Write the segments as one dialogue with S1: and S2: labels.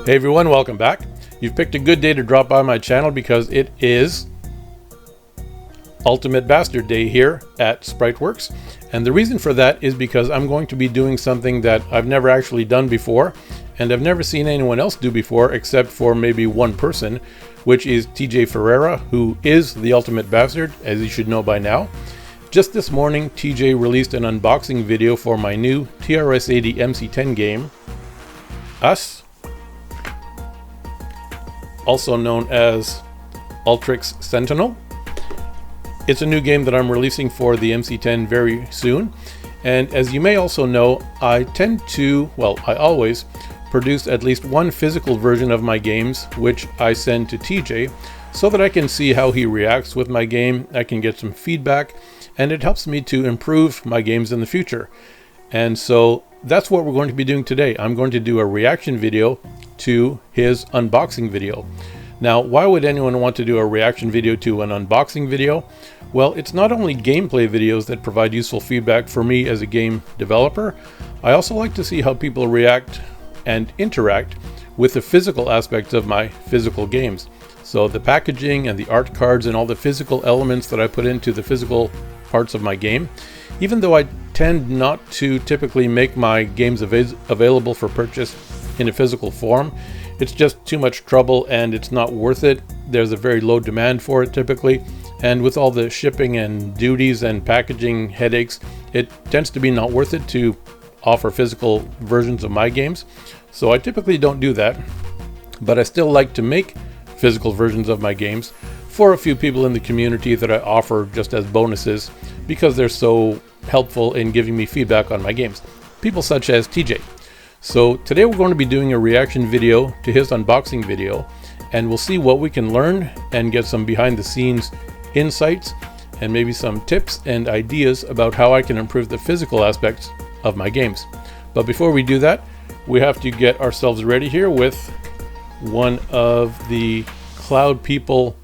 S1: Hey everyone, welcome back. You've picked a good day to drop by my channel because it is Ultimate Bastard Day here at Spriteworks. And the reason for that is because I'm going to be doing something that I've never actually done before, and I've never seen anyone else do before except for maybe one person, which is TJ Ferreira, who is the Ultimate Bastard, as you should know by now. Just this morning, TJ released an unboxing video for my new TRS-80 MC-10 game, Us, also known as Ultrix Sentinel. It's a new game that I'm releasing for the MC-10 very soon. And as you may also know, I always produce at least one physical version of my games, which I send to TJ so that I can see how he reacts with my game. I can get some feedback, and it helps me to improve my games in the future. And so that's what we're going to be doing today. I'm going to do a reaction video to his unboxing video. Now, why would anyone want to do a reaction video to an unboxing video? Well, it's not only gameplay videos that provide useful feedback for me as a game developer. I also like to see how people react and interact with the physical aspects of my physical games. So the packaging and the art cards and all the physical elements that I put into the physical parts of my game. Even though I tend not to typically make my games available for purchase in a physical form, it's just too much trouble and it's not worth it. There's a very low demand for it typically, and with all the shipping and duties and packaging headaches, it tends to be not worth it to offer physical versions of my games. So I typically don't do that, but I still like to make physical versions of my games for a few people in the community that I offer just as bonuses because they're so helpful in giving me feedback on my games. People such as TJ. So today we're going to be doing a reaction video to his unboxing video, and we'll see what we can learn and get some behind the scenes insights and maybe some tips and ideas about how I can improve the physical aspects of my games. But before we do that, we have to get ourselves ready here with one of the Cloud People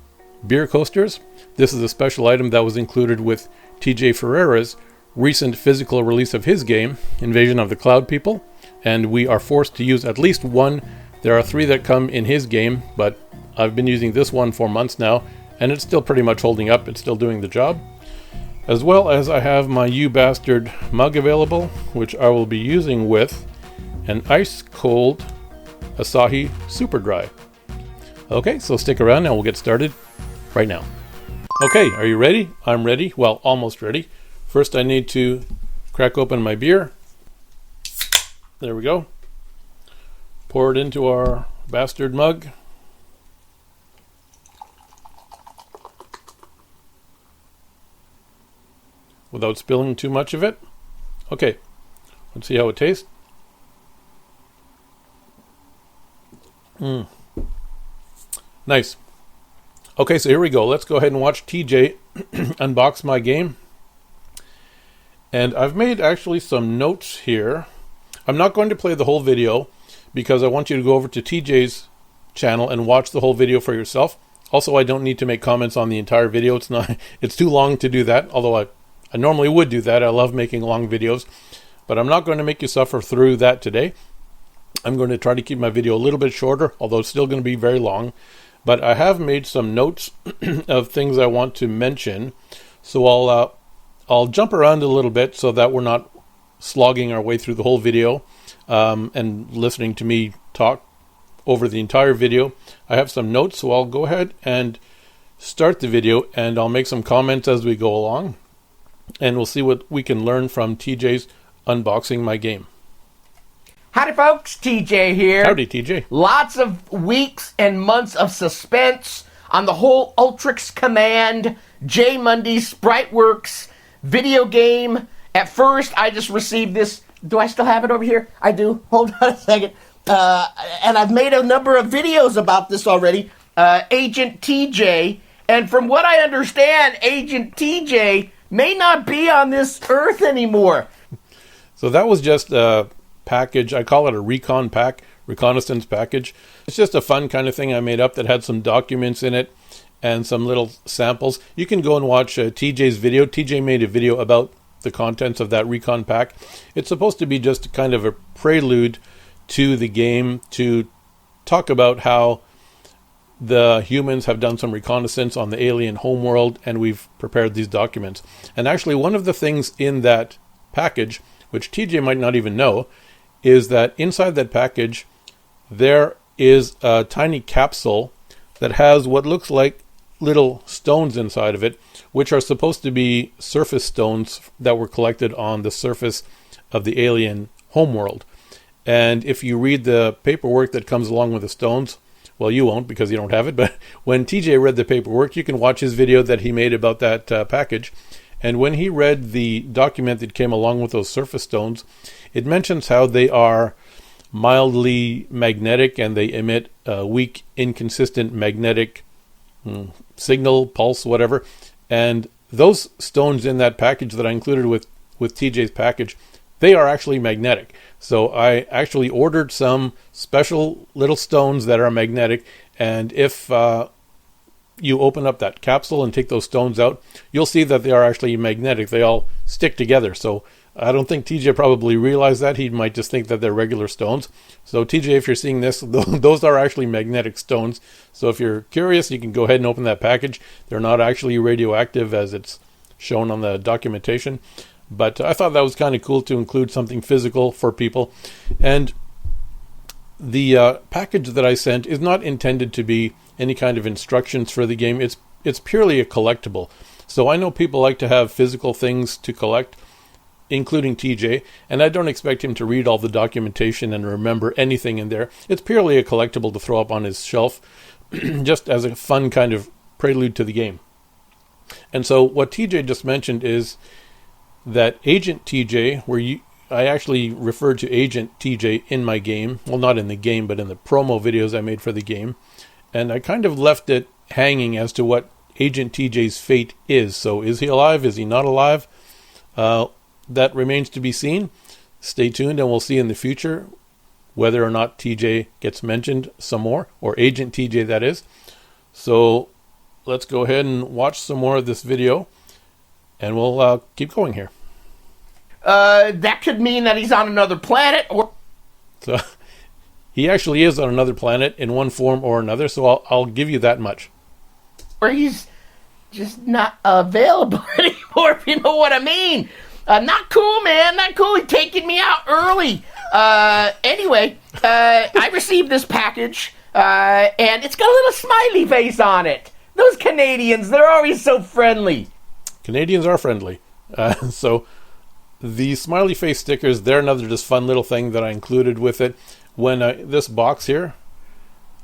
S1: beer coasters. This is a special item that was included with TJ Ferreira's recent physical release of his game, Invasion of the Cloud People, and we are forced to use at least one. There are 3 that come in his game, but I've been using this one for months now, and it's still pretty much holding up. It's still doing the job. As well as I have my You Bastard mug available, which I will be using with an ice cold Asahi Super Dry. Okay, so stick around and we'll get started right now. Okay, are you ready? I'm ready. Well, almost ready. First I need to crack open my beer. There we go. Pour it into our bastard mug. Without spilling too much of it. Okay, let's see how it tastes. Nice. Okay, so here we go. Let's go ahead and watch TJ unbox my game. And I've made actually some notes here. I'm not going to play the whole video because I want you to go over to TJ's channel and watch the whole video for yourself. Also, I don't need to make comments on the entire video. It's too long to do that, although I normally would do that. I love making long videos, but I'm not going to make you suffer through that today. I'm going to try to keep my video a little bit shorter, although it's still going to be very long. But I have made some notes of things I want to mention, so I'll jump around a little bit so that we're not slogging our way through the whole video and listening to me talk over the entire video. I have some notes, so I'll go ahead and start the video, and I'll make some comments as we go along, and we'll see what we can learn from TJ's unboxing my game.
S2: Howdy folks, TJ here.
S1: Howdy, TJ.
S2: Lots of weeks and months of suspense on the whole Ultrix Command, J Mundy, Spriteworks video game. At first, I just received this. Do I still have it over here? I do. Hold on a second. And I've made a number of videos about this already. Agent TJ. And from what I understand, Agent TJ may not be on this earth anymore.
S1: So that was just a package. I call it a recon pack, reconnaissance package. It's just a fun kind of thing I made up that had some documents in it and some little samples. You can go and watch TJ's video. TJ made a video about the contents of that recon pack. It's supposed to be just kind of a prelude to the game to talk about how the humans have done some reconnaissance on the alien homeworld, and we've prepared these documents. And actually, one of the things in that package, which TJ might not even know, is that inside that package, there is a tiny capsule that has what looks like little stones inside of it, which are supposed to be surface stones that were collected on the surface of the alien homeworld. And if you read the paperwork that comes along with the stones, well, you won't because you don't have it, but when TJ read the paperwork, you can watch his video that he made about that package. And when he read the document that came along with those surface stones, it mentions how they are mildly magnetic and they emit a weak, inconsistent magnetic signal, pulse, whatever. And those stones in that package that I included with TJ's package, they are actually magnetic. So I actually ordered some special little stones that are magnetic, and if you open up that capsule and take those stones out, you'll see that they are actually magnetic. They all stick together. So I don't think TJ probably realized that. He might just think that they're regular stones. So TJ, if you're seeing this, those are actually magnetic stones. So if you're curious, you can go ahead and open that package. They're not actually radioactive as it's shown on the documentation. But I thought that was kind of cool to include something physical for people. And the package that I sent is not intended to be any kind of instructions for the game. It's purely a collectible. So I know people like to have physical things to collect, including TJ, and I don't expect him to read all the documentation and remember anything in there. It's purely a collectible to throw up on his shelf, just as a fun kind of prelude to the game. And so what TJ just mentioned is that Agent TJ, I actually referred to Agent TJ in my game. Well, not in the game, but in the promo videos I made for the game. And I kind of left it hanging as to what Agent TJ's fate is. So is he alive? Is he not alive? That remains to be seen. Stay tuned and we'll see in the future whether or not TJ gets mentioned some more, or Agent TJ that is. So let's go ahead and watch some more of this video, and we'll keep going here.
S2: That could mean that he's on another planet, or...
S1: So he actually is on another planet in one form or another, so I'll give you that much.
S2: Or he's just not available anymore, if you know what I mean. Not cool, man. Not cool. He's taking me out early. Anyway, I received this package, and it's got a little smiley face on it. Those Canadians, they're always so friendly.
S1: Canadians are friendly. So the smiley face stickers, they're another just fun little thing that I included with it. When this box here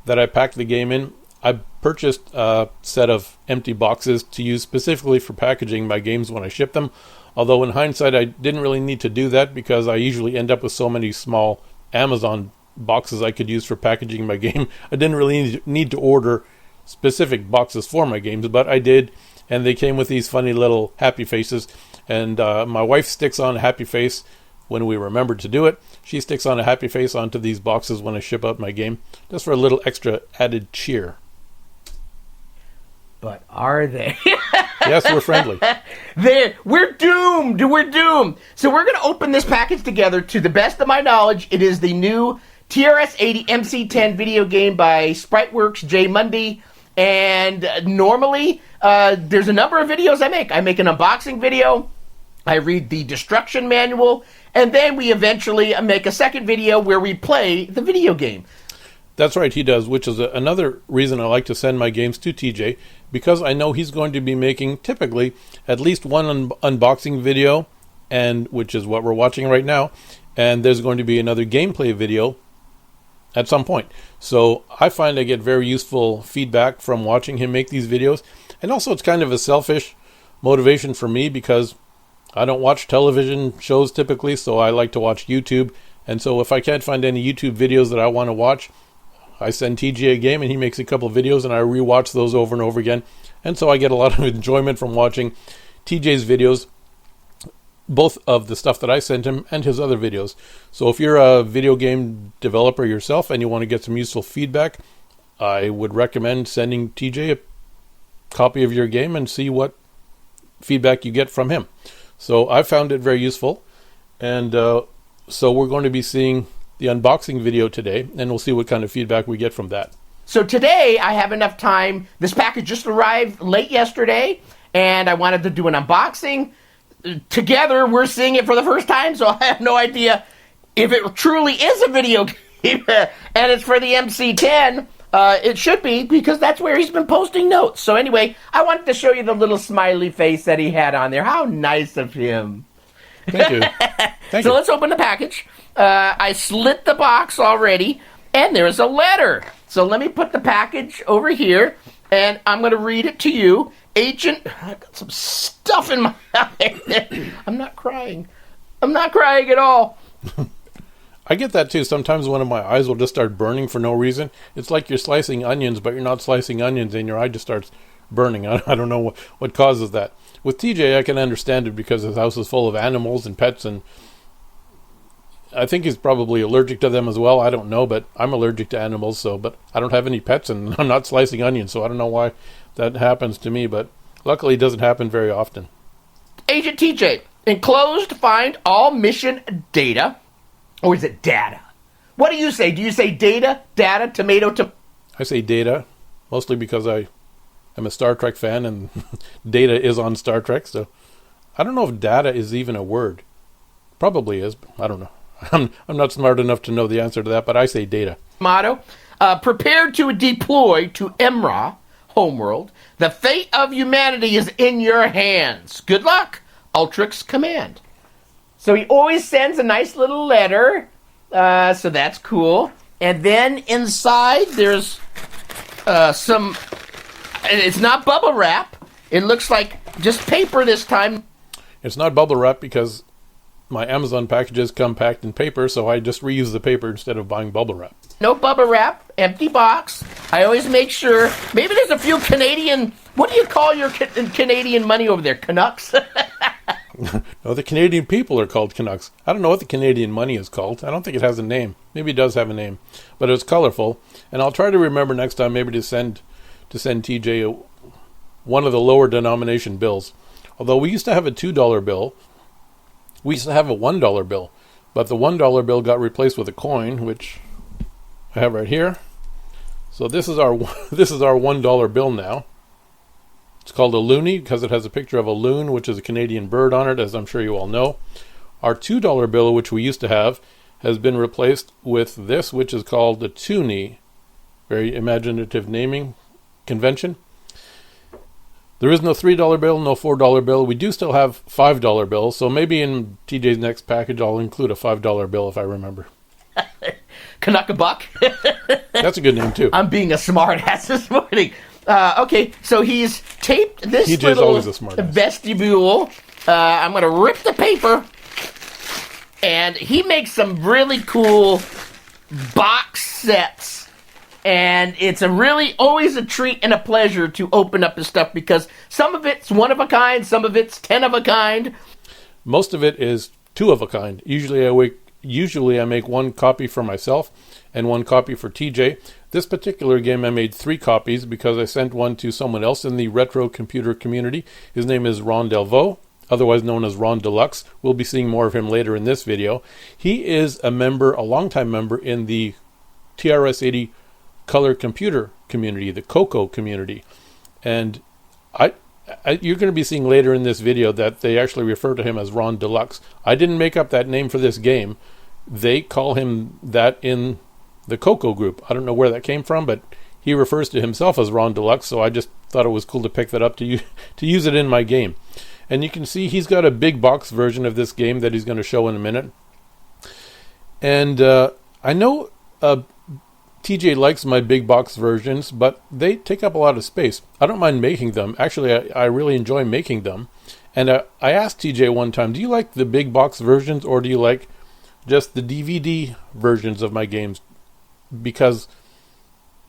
S1: that I packed the game in, I purchased a set of empty boxes to use specifically for packaging my games when I ship them. Although in hindsight, I didn't really need to do that because I usually end up with so many small Amazon boxes I could use for packaging my game. I didn't really need to order specific boxes for my games, but I did, and they came with these funny little happy faces. And my wife sticks on a happy face when we remember to do it. She sticks on a happy face onto these boxes when I ship out my game, just for a little extra added cheer.
S2: But are they?
S1: Yes, we're friendly.
S2: We're doomed. We're doomed. So we're going to open this package together. To the best of my knowledge, it is the new TRS-80 MC-10 video game by Spriteworks, J Mundy. And normally, there's a number of videos I make. I make an unboxing video. I read the destruction manual. And then we eventually make a second video where we play the video game.
S1: That's right, he does, which is another reason I like to send my games to TJ, because I know he's going to be making typically at least one unboxing video, and which is what we're watching right now, and there's going to be another gameplay video at some point. So I find I get very useful feedback from watching him make these videos, and also it's kind of a selfish motivation for me because I don't watch television shows typically, so I like to watch YouTube, and so if I can't find any YouTube videos that I want to watch, I send TJ a game and he makes a couple of videos and I rewatch those over and over again. And so I get a lot of enjoyment from watching TJ's videos, both of the stuff that I sent him and his other videos. So if you're a video game developer yourself and you want to get some useful feedback, I would recommend sending TJ a copy of your game and see what feedback you get from him. So I found it very useful. And so we're going to be seeing the unboxing video today, and we'll see what kind of feedback we get from that.
S2: So today I have enough time. This package just arrived late yesterday, and I wanted to do an unboxing. Together, we're seeing it for the first time, so I have no idea if it truly is a video game, and it's for the MC-10. It should be, because that's where he's been posting notes. So anyway, I wanted to show you the little smiley face that he had on there. How nice of him.
S1: Thank you. Thank you.
S2: Let's open the package. I slit the box already, and there's a letter. So let me put the package over here, and I'm going to read it to you. Agent, I've got some stuff in my eye. I'm not crying. I'm not crying at all.
S1: I get that too. Sometimes one of my eyes will just start burning for no reason. It's like you're slicing onions, but you're not slicing onions, and your eye just starts burning. I don't know what causes that. With TJ, I can understand it because his house is full of animals and pets, and I think he's probably allergic to them as well. I don't know, but I'm allergic to animals, but I don't have any pets, and I'm not slicing onions, so I don't know why that happens to me, but luckily it doesn't happen very often.
S2: Agent TJ, enclosed find all mission data. Or is it data? What do you say? Do you say data, tomato?
S1: I say data, mostly because I am a Star Trek fan, and data is on Star Trek, so I don't know if data is even a word. Probably is, but I don't know. I'm not smart enough to know the answer to that, but I say data.
S2: Motto, prepared to deploy to Emra, homeworld. The fate of humanity is in your hands. Good luck, Ultrix Command. So he always sends a nice little letter, so that's cool. And then inside there's some, it's not bubble wrap. It looks like just paper this time.
S1: It's not bubble wrap because my Amazon packages come packed in paper, so I just reuse the paper instead of buying bubble wrap.
S2: No bubble wrap, empty box. I always make sure, maybe there's a few Canadian, what do you call your Canadian money over there, Canucks?
S1: No, the Canadian people are called Canucks. I don't know what the Canadian money is called. I don't think it has a name. Maybe it does have a name, but it's colorful. And I'll try to remember next time maybe to send TJ one of the lower denomination bills. Although we used to have a $2 bill, we used to have a $1 bill, but the $1 bill got replaced with a coin, which I have right here. So this is our $1 bill now. It's called a loonie because it has a picture of a loon, which is a Canadian bird on it, as I'm sure you all know. Our $2 bill, which we used to have, has been replaced with this, which is called a toonie. Very imaginative naming convention. There is no $3 bill, no $4 bill. We do still have $5 bills, so maybe in TJ's next package I'll include a $5 bill if I remember.
S2: Canuck a buck.
S1: That's a good name too.
S2: I'm being a smart ass this morning. Okay, so he's taped this
S1: TJ's
S2: little
S1: always a smart ass.
S2: vestibule. I'm going to rip the paper, and he makes some really cool box sets. And it's always a treat and a pleasure to open up his stuff because some of it's one of a kind, some of it's 10 of a kind.
S1: Most of it is 2 of a kind. Usually I make 1 copy for myself and 1 copy for TJ. This particular game I made 3 copies because I sent one to someone else in the retro computer community. His name is Ron Delvaux, otherwise known as Ron Deluxe. We'll be seeing more of him later in this video. He is a longtime member in the TRS-80 color computer community, the Coco community. And you're going to be seeing later in this video that they actually refer to him as Ron Deluxe. I didn't make up that name for this game. They call him that in the Coco group. I don't know where that came from, but he refers to himself as Ron Deluxe, so I just thought it was cool to pick that up to use it in my game. And you can see he's got a big box version of this game that he's going to show in a minute. And I know TJ likes my big box versions, but they take up a lot of space. I don't mind making them. Actually, I really enjoy making them. And I asked TJ one time, do you like the big box versions or do you like just the DVD versions of my games? Because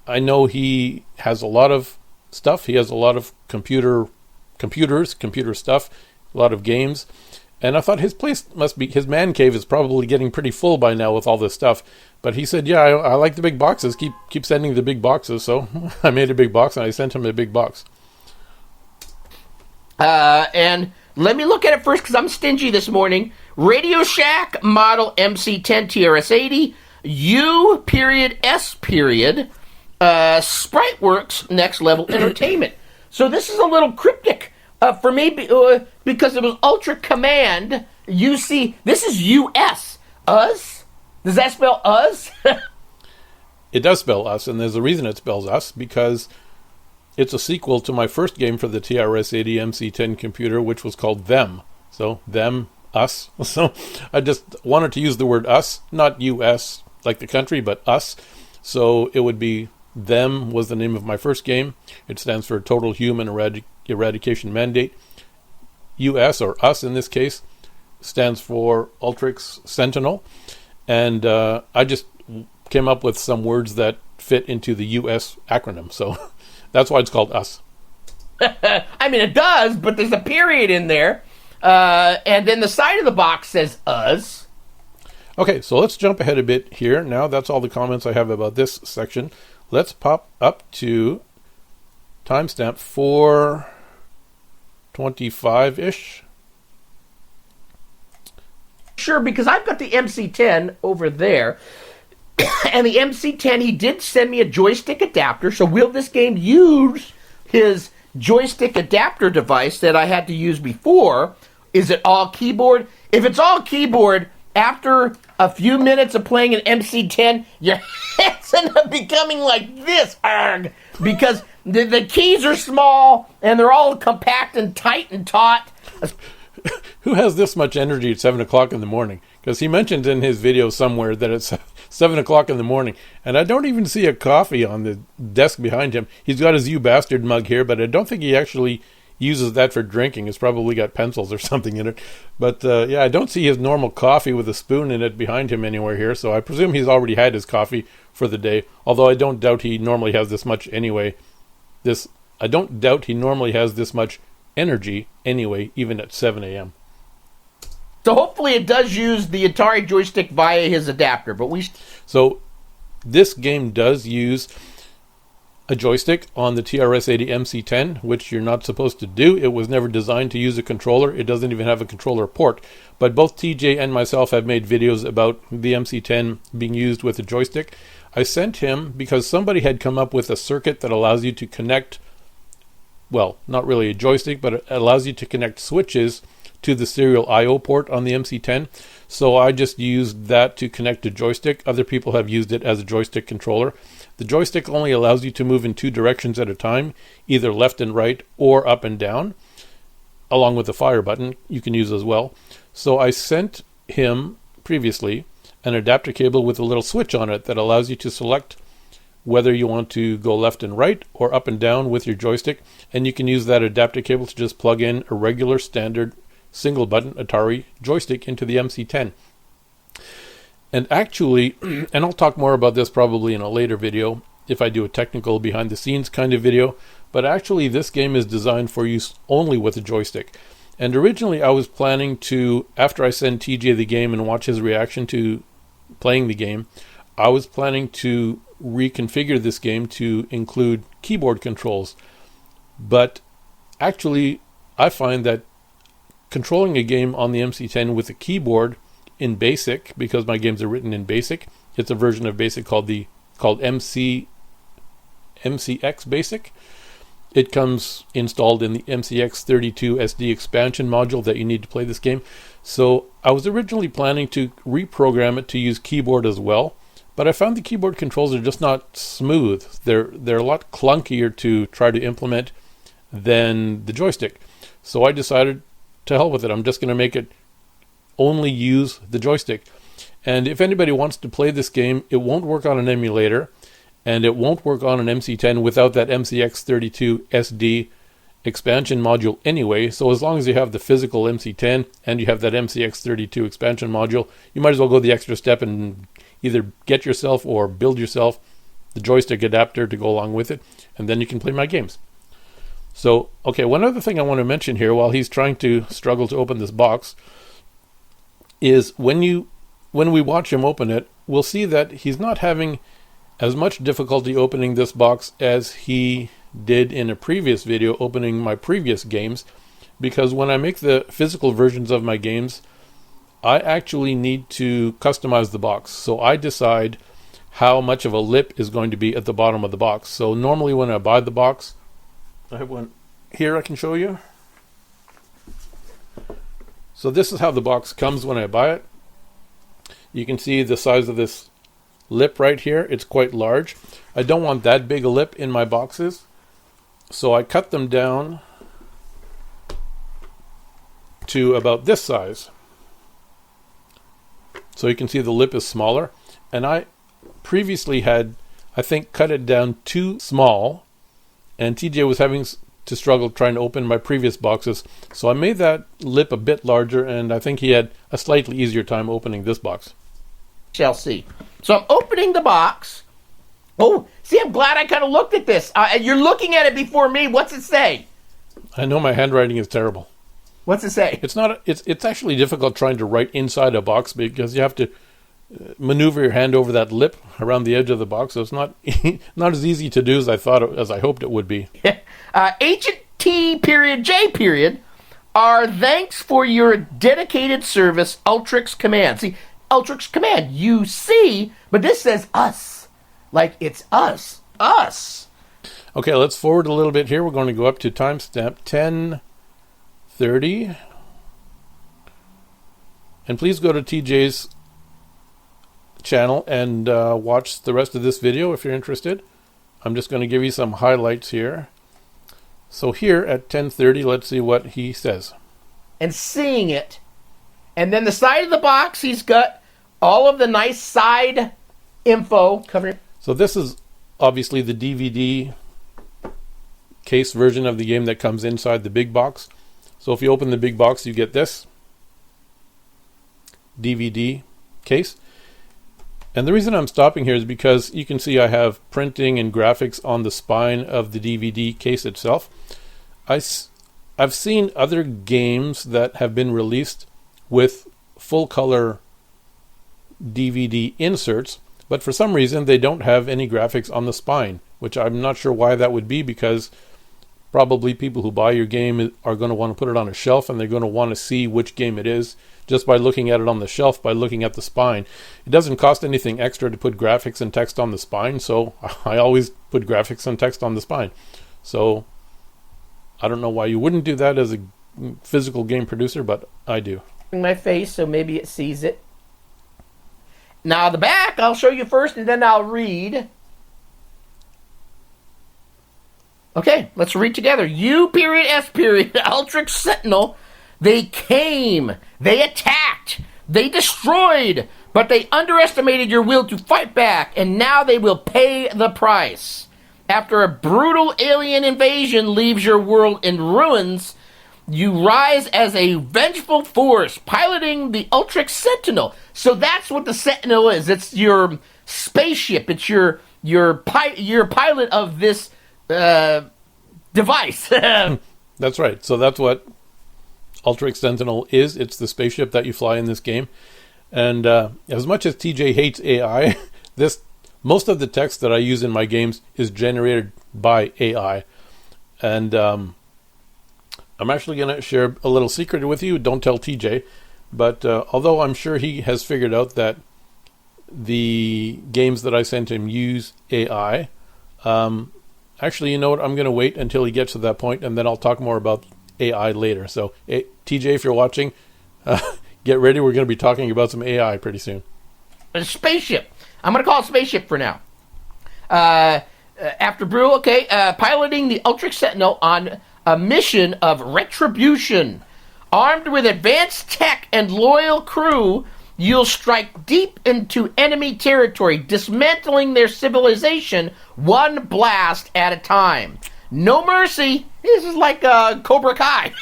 S1: I know he has a lot of stuff. He has a lot of computer stuff, a lot of games. And I thought his man cave is probably getting pretty full by now with all this stuff. But he said, yeah, I like the big boxes. Keep sending the big boxes. So I made a big box and I sent him a big box.
S2: And let me look at it first because I'm stingy this morning. Radio Shack model MC-10 TRS-80. U period S period Spriteworks Next Level Entertainment. So this is a little cryptic for me because it was Ultra Command UC. This is US. Us? Does that spell us?
S1: It does spell us, and there's a reason it spells us, because it's a sequel to my first game for the TRS-80 MC-10 computer, which was called Them. So, them, us. So, I just wanted to use the word us, not US, like the country, but us. So, it would be Them was the name of my first game. It stands for Total Human Eradication Mandate. US, or us in this case, stands for Ultrix Sentinel. And I just came up with some words that fit into the US acronym. So that's why it's called us.
S2: I mean, it does, but there's a period in there. And then the side of the box says us.
S1: Okay, so let's jump ahead a bit here. Now that's all the comments I have about this section. Let's pop up to timestamp 425-ish.
S2: Sure, because I've got the MC-10 over there. And the MC-10, he did send me a joystick adapter. So will this game use his joystick adapter device that I had to use before? Is it all keyboard? If it's all keyboard, after a few minutes of playing an MC-10, your hands end up becoming like this. Arg, because the keys are small, and they're all compact and tight and taut.
S1: Who has this much energy at 7 o'clock in the morning? Because he mentioned in his video somewhere that it's 7 o'clock in the morning, and I don't even see a coffee on the desk behind him. He's got his You Bastard mug here, but I don't think he actually uses that for drinking. It's probably got pencils or something in it. But yeah, I don't see his normal coffee with a spoon in it behind him anywhere here, so I presume he's already had his coffee for the day, although I don't doubt he normally has this much anyway. I don't doubt he normally has this much energy anyway, even at 7 a.m.
S2: So hopefully it does use the Atari joystick via his adapter, but
S1: So this game does use a joystick on the TRS-80 MC-10, which you're not supposed to do. It was never designed to use a controller. It doesn't even have a controller port. But both TJ and myself have made videos about the MC-10 being used with a joystick. I sent him because somebody had come up with a circuit that allows you to connect, well, not really a joystick, but it allows you to connect switches to the serial I/O port on the MC-10. So I just used that to connect a joystick. Other people have used it as a joystick controller. The joystick only allows you to move in two directions at a time, either left and right or up and down, along with the fire button you can use as well. So I sent him previously an adapter cable with a little switch on it that allows you to select whether you want to go left and right or up and down with your joystick, and you can use that adapter cable to just plug in a regular standard single button Atari joystick into the MC-10. And actually, and I'll talk more about this probably in a later video if I do a technical behind the scenes kind of video, but actually this game is designed for use only with a joystick. And originally I was planning to, after I send TJ the game and watch his reaction to playing the game, I was planning to reconfigure this game to include keyboard controls. But actually I find that controlling a game on the MC-10 with a keyboard in BASIC, because my games are written in BASIC, it's a version of BASIC called MCX BASIC. It comes installed in the MCX32 SD expansion module that you need to play this game. So I was originally planning to reprogram it to use keyboard as well, but I found the keyboard controls are just not smooth. They're a lot clunkier to try to implement than the joystick. So I decided, to hell with it, I'm just going to make it only use the joystick. And if anybody wants to play this game, it won't work on an emulator, and it won't work on an MC-10 without that MCX32 SD expansion module anyway. So as long as you have the physical MC-10 and you have that MCX32 expansion module, you might as well go the extra step and either get yourself or build yourself the joystick adapter to go along with it, and then you can play my games. So, okay, one other thing I want to mention here while he's trying to struggle to open this box is when we watch him open it, we'll see that he's not having as much difficulty opening this box as he did in a previous video opening my previous games, because when I make the physical versions of my games, I actually need to customize the box. So I decide how much of a lip is going to be at the bottom of the box. So normally when I buy the box, I have one here I can show you. So this is how the box comes when I buy it. You can see the size of this lip right here. It's quite large. I don't want that big a lip in my boxes. So I cut them down to about this size. So you can see the lip is smaller. And I previously had, I think, cut it down too small. And TJ was having to struggle trying to open my previous boxes. So I made that lip a bit larger, and I think he had a slightly easier time opening this box.
S2: Shall see. So I'm opening the box. Oh, see, I'm glad I kind of looked at this. You're looking at it before me. What's it say?
S1: I know my handwriting is terrible.
S2: What's it say?
S1: It's actually difficult trying to write inside a box because you have to maneuver your hand over that lip around the edge of the box. So it's not not as easy to do as I hoped it would be.
S2: Agent T.J. Our thanks for your dedicated service, Ultrix Command. See, Ultrix Command, you see, but this says us. Like it's us. Us.
S1: Okay, let's forward a little bit here. We're going to go up to timestamp 10:30. And please go to TJ's channel and watch the rest of this video if you're interested. I'm just going to give you some highlights here. So here at 10:30, let's see what he says.
S2: And seeing it. And then the side of the box, he's got all of the nice side info covered.
S1: So this is obviously the DVD case version of the game that comes inside the big box. So if you open the big box, you get this DVD case. And the reason I'm stopping here is because you can see I have printing and graphics on the spine of the DVD case itself. I've seen other games that have been released with full color DVD inserts, but for some reason they don't have any graphics on the spine, which I'm not sure why that would be, because probably people who buy your game are going to want to put it on a shelf, and they're going to want to see which game it is just by looking at it on the shelf, by looking at the spine. It doesn't cost anything extra to put graphics and text on the spine, so I always put graphics and text on the spine. So I don't know why you wouldn't do that as a physical game producer, but I do.
S2: My face, so maybe it sees it. Now the back, I'll show you first, and then I'll read. Okay, let's read together. U.S. Ultrix Sentinel. They came, they attacked, they destroyed, but they underestimated your will to fight back, and now they will pay the price. After a brutal alien invasion leaves your world in ruins, you rise as a vengeful force, piloting the Ultrix Sentinel. So that's what the Sentinel is. It's your spaceship. It's your pilot of this device.
S1: That's right. So that's what Ultrix Sentinel is. It's the spaceship that you fly in this game. And as much as TJ hates AI, most of the text that I use in my games is generated by AI. And I'm actually going to share a little secret with you. Don't tell TJ. But although I'm sure he has figured out that the games that I sent him use AI, actually, you know what? I'm going to wait until he gets to that point, and then I'll talk more about AI later. So, TJ, if you're watching, get ready. We're going to be talking about some AI pretty soon.
S2: A spaceship. I'm going to call it spaceship for now. After Brew, okay, piloting the Ultrix Sentinel on a mission of retribution. Armed with advanced tech and loyal crew, you'll strike deep into enemy territory, dismantling their civilization one blast at a time. No mercy. This is like Cobra Kai.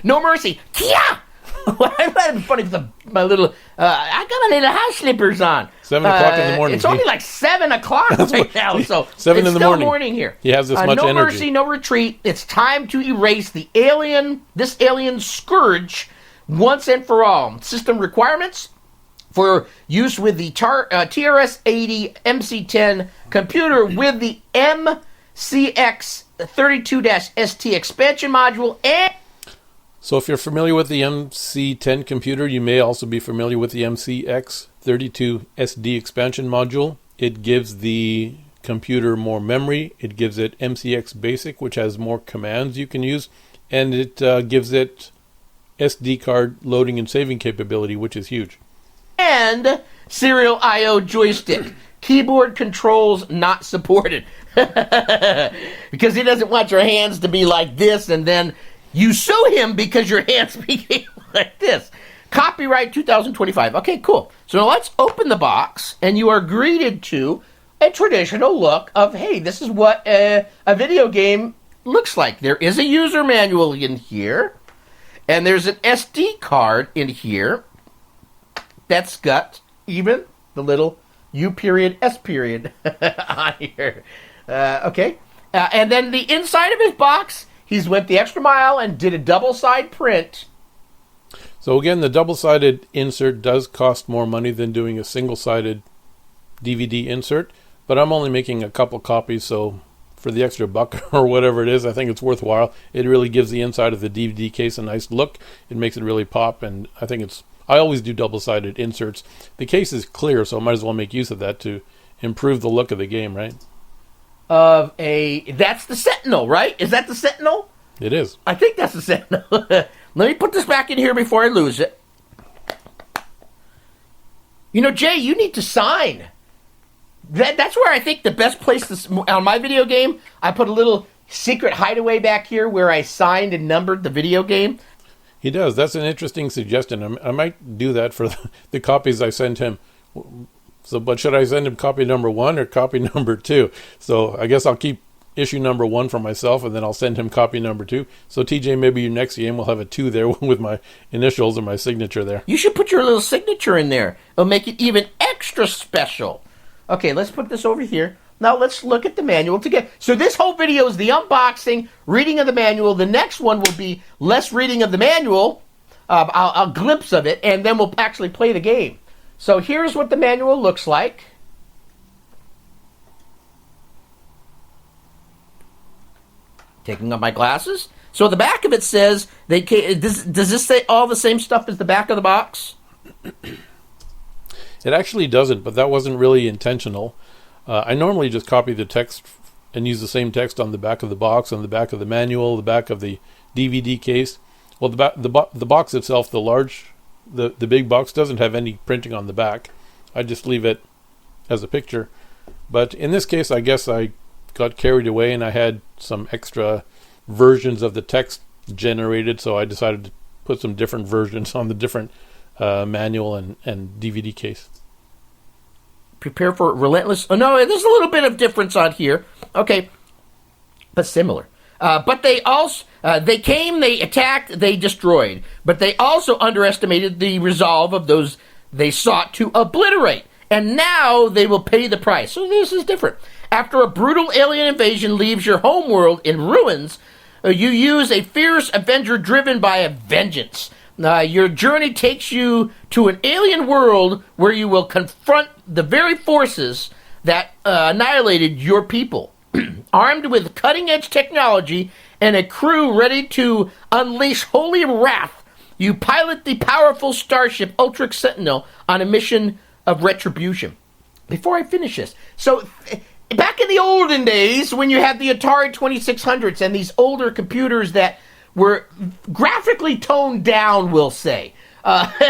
S2: No mercy. Kia! That'd be funny with my little... I got my little house slippers on.
S1: 7 o'clock in the morning.
S2: It's only like 7 o'clock right now, so
S1: 7 in the morning.
S2: Still morning here.
S1: He has this much
S2: no
S1: energy.
S2: No mercy, no retreat. It's time to erase this alien scourge once and for all. System requirements for use with the TRS-80 MC-10 computer with the MCX32-ST expansion module and...
S1: So if you're familiar with the MC-10 computer, you may also be familiar with the MCX32 SD expansion module. It gives the computer more memory. It gives it MCX Basic, which has more commands you can use, and it gives it SD card loading and saving capability, which is huge.
S2: And serial I/O joystick. Keyboard controls not supported. Because he doesn't want your hands to be like this, and then you sue him because your hands became like this. Copyright 2025. Okay, cool. So now let's open the box, and you are greeted to a traditional look of, hey, this is what a video game looks like. There is a user manual in here, and there's an SD card in here that's got even the little U period, S period on here. Okay. And then the inside of his box, he's went the extra mile and did a double-side print.
S1: So again, the double-sided insert does cost more money than doing a single-sided DVD insert, but I'm only making a couple copies, so for the extra buck or whatever it is, I think it's worthwhile. It really gives the inside of the DVD case a nice look. It makes it really pop, and I always do double-sided inserts. The case is clear, so I might as well make use of that to improve the look of the game, right?
S2: That's the Sentinel, right? Is that the Sentinel?
S1: It is.
S2: I think that's the Sentinel. Let me put this back in here before I lose it. You know, Jay, you need to sign. That's where I think the best place on my video game, I put a little secret hideaway back here where I signed and numbered the video game.
S1: He does. That's an interesting suggestion. I might do that for the copies I send him. So, but should I send him copy number 1 or copy number 2? So I guess I'll keep issue number 1 for myself, and then I'll send him copy number 2. So TJ, maybe your next game will have a 2 there with my initials and my signature there.
S2: You should put your little signature in there. It'll make it even extra special. Okay, let's put this over here. Now let's look at the manual together. So this whole video is the unboxing, reading of the manual. The next one will be less reading of the manual, a glimpse of it, and then we'll actually play the game. So here's what the manual looks like. Taking up my glasses. So the back of it says, does this say all the same stuff as the back of the box?
S1: It actually doesn't, but that wasn't really intentional. I normally just copy the text and use the same text on the back of the box, on the back of the manual, the back of the DVD case. Well, the box itself, the big box, doesn't have any printing on the back. I just leave it as a picture. But in this case, I guess I got carried away and I had some extra versions of the text generated, so I decided to put some different versions on the different manual and DVD case.
S2: Prepare for relentless... Oh, no, there's a little bit of difference on here. Okay, but similar. But they also... they came, they attacked, they destroyed. But they also underestimated the resolve of those they sought to obliterate. And now they will pay the price. So this is different. After a brutal alien invasion leaves your homeworld in ruins, you use a fierce avenger driven by a vengeance. Your journey takes you to an alien world where you will confront the very forces that annihilated your people. Armed with cutting-edge technology and a crew ready to unleash holy wrath, you pilot the powerful starship Ultrix Sentinel on a mission of retribution. Before I finish this, so back in the olden days when you had the Atari 2600s and these older computers that were graphically toned down, we'll say.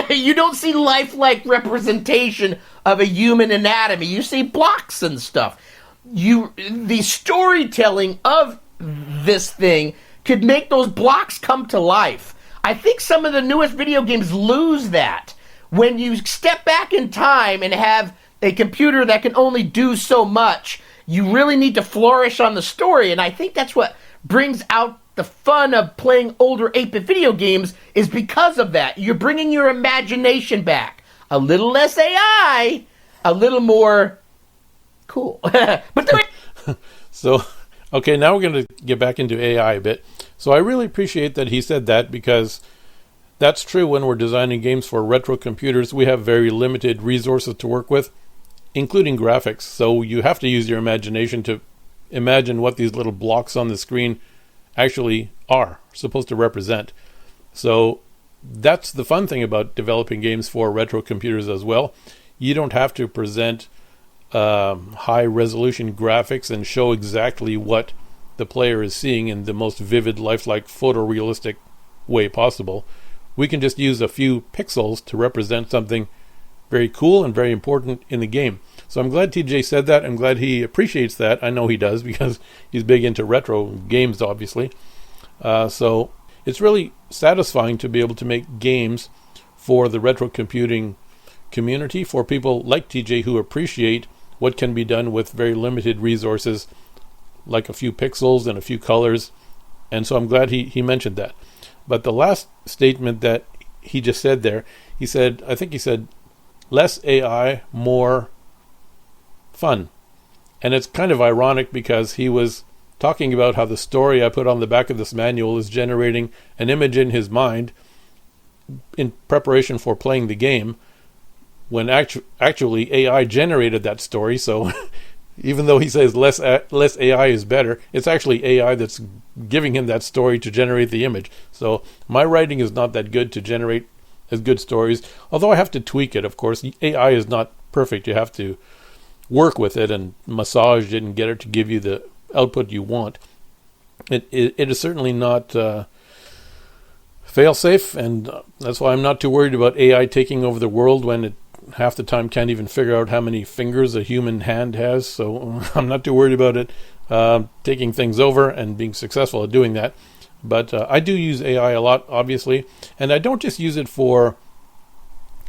S2: You don't see lifelike representation of a human anatomy. You see blocks and stuff. The storytelling of this thing could make those blocks come to life. I think some of the newest video games lose that. When you step back in time and have a computer that can only do so much, you really need to flourish on the story, and I think that's what brings out the fun of playing older 8-bit video games is because of that. You're bringing your imagination back. A little less AI, a little more cool.
S1: So, okay, now we're going to get back into AI a bit. So I really appreciate that he said that, because that's true. When we're designing games for retro computers, we have very limited resources to work with, including graphics. So you have to use your imagination to imagine what these little blocks on the screen actually are supposed to represent. So that's the fun thing about developing games for retro computers as well. You don't have to present high resolution graphics and show exactly what the player is seeing in the most vivid, lifelike, photorealistic way possible. We can just use a few pixels to represent something very cool and very important in the game. So I'm glad TJ said that. I'm glad he appreciates that. I know he does, because he's big into retro games, obviously. So it's really satisfying to be able to make games for the retro computing community, for people like TJ who appreciate what can be done with very limited resources, like a few pixels and a few colors. And so I'm glad he mentioned that. But the last statement that he just said there, I think he said, less AI, more fun. And it's kind of ironic, because he was talking about how the story I put on the back of this manual is generating an image in his mind in preparation for playing the game, when actually AI generated that story. So even though he says less AI is better, it's actually AI that's giving him that story to generate the image. So my writing is not that good to generate as good stories, although I have to tweak it, of course. AI is not perfect. You have to work with it and massage it and get it to give you the output you want. It is certainly not fail-safe, and that's why I'm not too worried about AI taking over the world, when it half the time can't even figure out how many fingers a human hand has. So I'm not too worried about it taking things over and being successful at doing that. But I do use AI a lot, obviously, and I don't just use it for,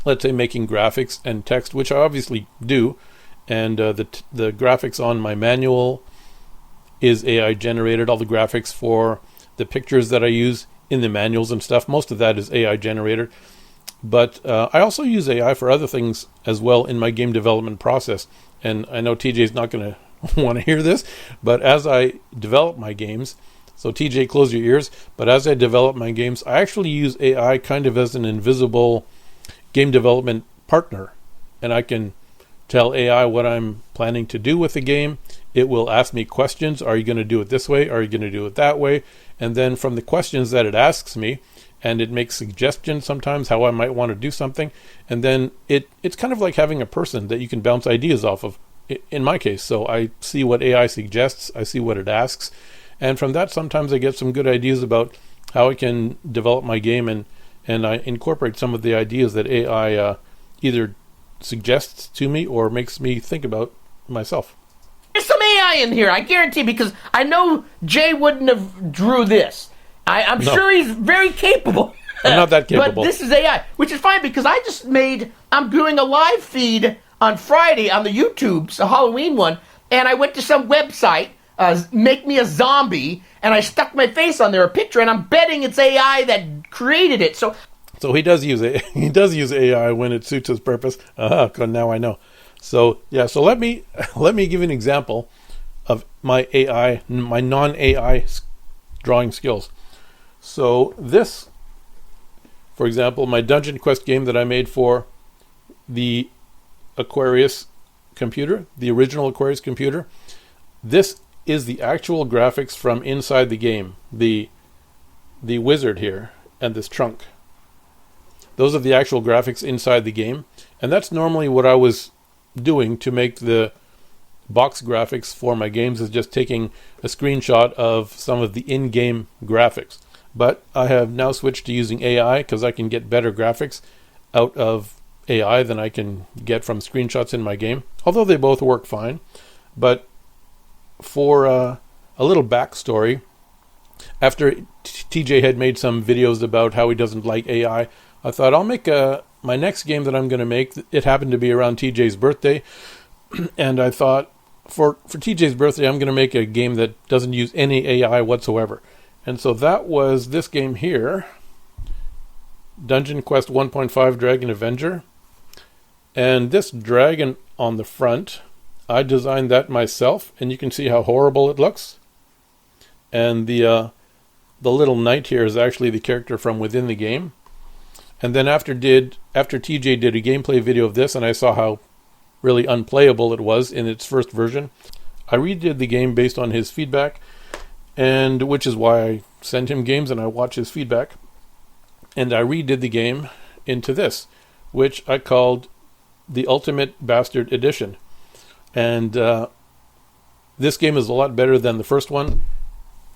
S1: let's say, making graphics and text, which I obviously do. And the graphics on my manual is AI generated. All the graphics for the pictures that I use in the manuals and stuff, most of that is AI generated. But I also use AI for other things as well in my game development process. And I know TJ's not going to want to hear this, but as I develop my games, so TJ, close your ears, but as I develop my games, I actually use AI kind of as an invisible game development partner. And I can tell AI what I'm planning to do with the game. It will ask me questions. Are you going to do it this way? Are you going to do it that way? And then from the questions that it asks me, and it makes suggestions sometimes how I might want to do something, and then it's kind of like having a person that you can bounce ideas off of, in my case. So I see what AI suggests, I see what it asks, and from that sometimes I get some good ideas about how I can develop my game, and I incorporate some of the ideas that AI either suggests to me or makes me think about myself.
S2: There's some AI in here, I guarantee, because I know Jay wouldn't have drew this. I'm sure he's very capable.
S1: I'm not that capable.
S2: But this is AI, which is fine, because I'm doing a live feed on Friday on the YouTube's, a Halloween one, and I went to some website, Make Me a Zombie, and I stuck my face on there, a picture, and I'm betting it's AI that created it. So
S1: he does use it. He does use AI when it suits his purpose. Now I know. So yeah. So let me give you an example of my AI, my non-AI drawing skills. So this, for example, my Dungeon Quest game that I made for the Aquarius computer, the original Aquarius computer, this is the actual graphics from inside the game. The wizard here and this trunk. Those are the actual graphics inside the game. And that's normally what I was doing to make the box graphics for my games, is just taking a screenshot of some of the in-game graphics. But I have now switched to using AI, because I can get better graphics out of AI than I can get from screenshots in my game, although they both work fine. But for a little backstory, after TJ had made some videos about how he doesn't like AI, I thought I'll make my next game that I'm going to make. It happened to be around TJ's birthday, and I thought for TJ's birthday I'm going to make a game that doesn't use any AI whatsoever. And so that was this game here, Dungeon Quest 1.5 Dragon Avenger. And this dragon on the front, I designed that myself, and you can see how horrible it looks. And the little knight here is actually the character from within the game. And then after TJ did a gameplay video of this, and I saw how really unplayable it was in its first version, I redid the game based on his feedback, and which is why I send him games and I watch his feedback. and I redid the game into this, which I called the Ultimate Bastard Edition. And this game is a lot better than the first one.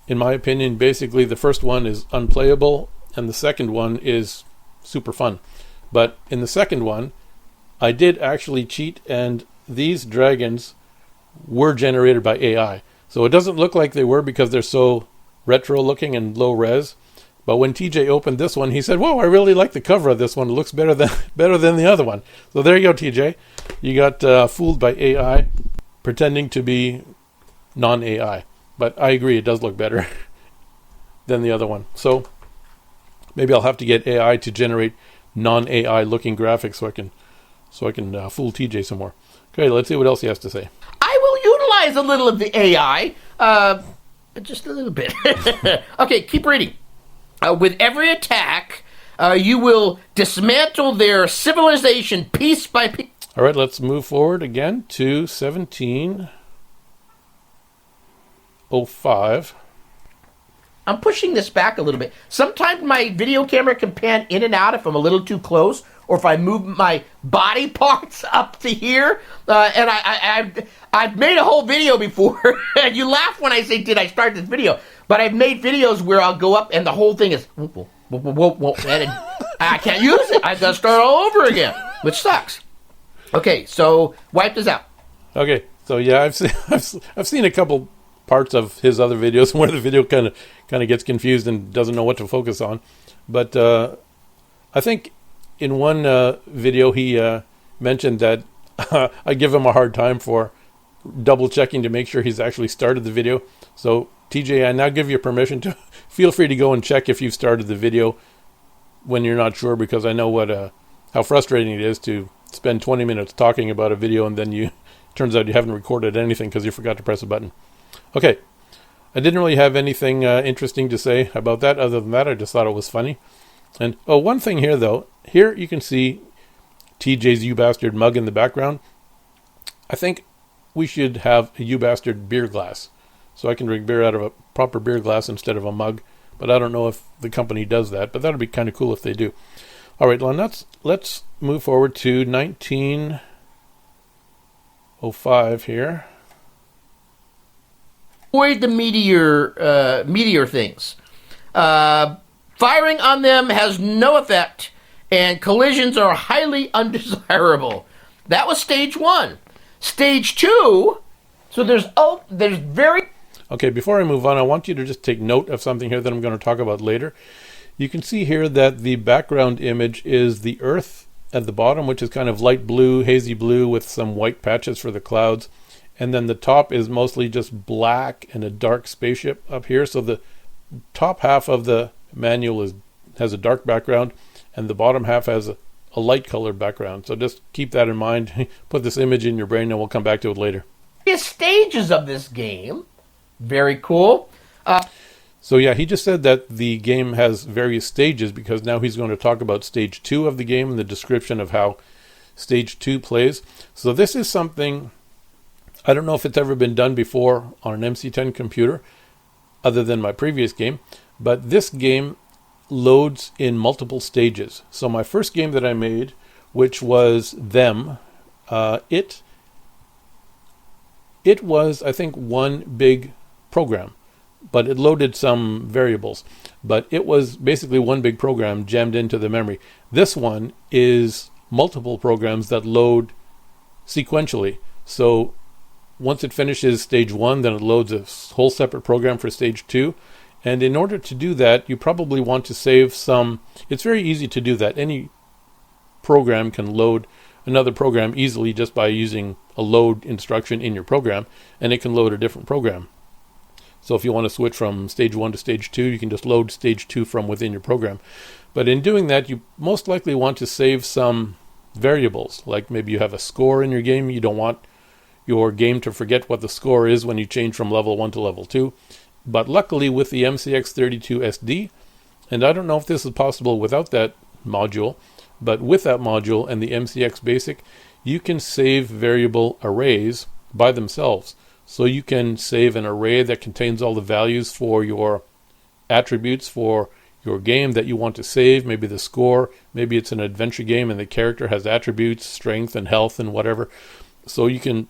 S1: In my opinion, basically the first one is unplayable and the second one is super fun. But in the second one, I did actually cheat, and these dragons were generated by AI. So it doesn't look like they were because they're so retro looking and low res. But when TJ opened this one, he said, "Whoa, I really like the cover of this one. It looks better than the other one." So there you go, TJ. You got fooled by AI pretending to be non-AI. But I agree, it does look better than the other one. So maybe I'll have to get AI to generate non-AI looking graphics so I can fool TJ some more. Okay, let's see what else he has to say.
S2: I will utilize a little of the AI, just a little bit. Okay, keep reading. With every attack, you will dismantle their civilization piece by piece.
S1: All right, let's move forward again to 1705.
S2: I'm pushing this back a little bit. Sometimes my video camera can pan in and out if I'm a little too close, or if I move my body parts up to here. And I've made a whole video before, and you laugh when I say, "Did I start this video?" But I've made videos where I'll go up and the whole thing is, whoop, whoop, whoop, whoop, whoop, and I can't use it. I've got to start all over again, which sucks. Okay, so wipe this out.
S1: Okay, so yeah, I've seen a couple parts of his other videos where the video kind of gets confused and doesn't know what to focus on. But I think in one video he mentioned that I give him a hard time for double checking to make sure he's actually started the video. So TJ, I now give you permission to feel free to go and check if you've started the video when you're not sure, because I know how frustrating it is to spend 20 minutes talking about a video and then turns out you haven't recorded anything because you forgot to press a button. Okay, I didn't really have anything interesting to say about that. Other than that, I just thought it was funny. And one thing here though, here you can see TJ's You Bastard mug in the background. I think we should have a You Bastard beer glass, so I can drink beer out of a proper beer glass instead of a mug. But I don't know if the company does that, but that would be kind of cool if they do. All right, well, let's move forward to 1905 here.
S2: Avoid the meteor things. Firing on them has no effect, and collisions are highly undesirable. That was stage 1. Stage 2. So there's very.
S1: Okay, before I move on, I want you to just take note of something here that I'm going to talk about later. You can see here that the background image is the Earth at the bottom, which is kind of light blue, hazy blue with some white patches for the clouds. And then the top is mostly just black and a dark spaceship up here. So the top half of the manual has a dark background, and the bottom half has a light colored background. So just keep that in mind. Put this image in your brain and we'll come back to it later.
S2: Stages of this game. Very cool.
S1: So yeah, he just said that the game has various stages, because now he's going to talk about stage 2 of the game and the description of how stage 2 plays. So this is something, I don't know if it's ever been done before on an MC-10 computer other than my previous game, but this game loads in multiple stages. So my first game that I made, which was Them, it was, I think, one big program, but it loaded some variables. But it was basically one big program jammed into the memory. This one is multiple programs that load sequentially. So once it finishes stage 1, then it loads a whole separate program for stage 2. And in order to do that, you probably want to save some. It's very easy to do that. Any program can load another program easily just by using a load instruction in your program, and it can load a different program. So if you want to switch from stage 1 to stage 2, you can just load stage 2 from within your program. But in doing that, you most likely want to save some variables, like maybe you have a score in your game. You don't want your game to forget what the score is when you change from level 1 to level 2. But luckily with the MCX32 SD, and I don't know if this is possible without that module, but with that module and the MCX Basic, you can save variable arrays by themselves. So you can save an array that contains all the values for your attributes for your game that you want to save, maybe the score, maybe it's an adventure game and the character has attributes, strength and health and whatever. So you can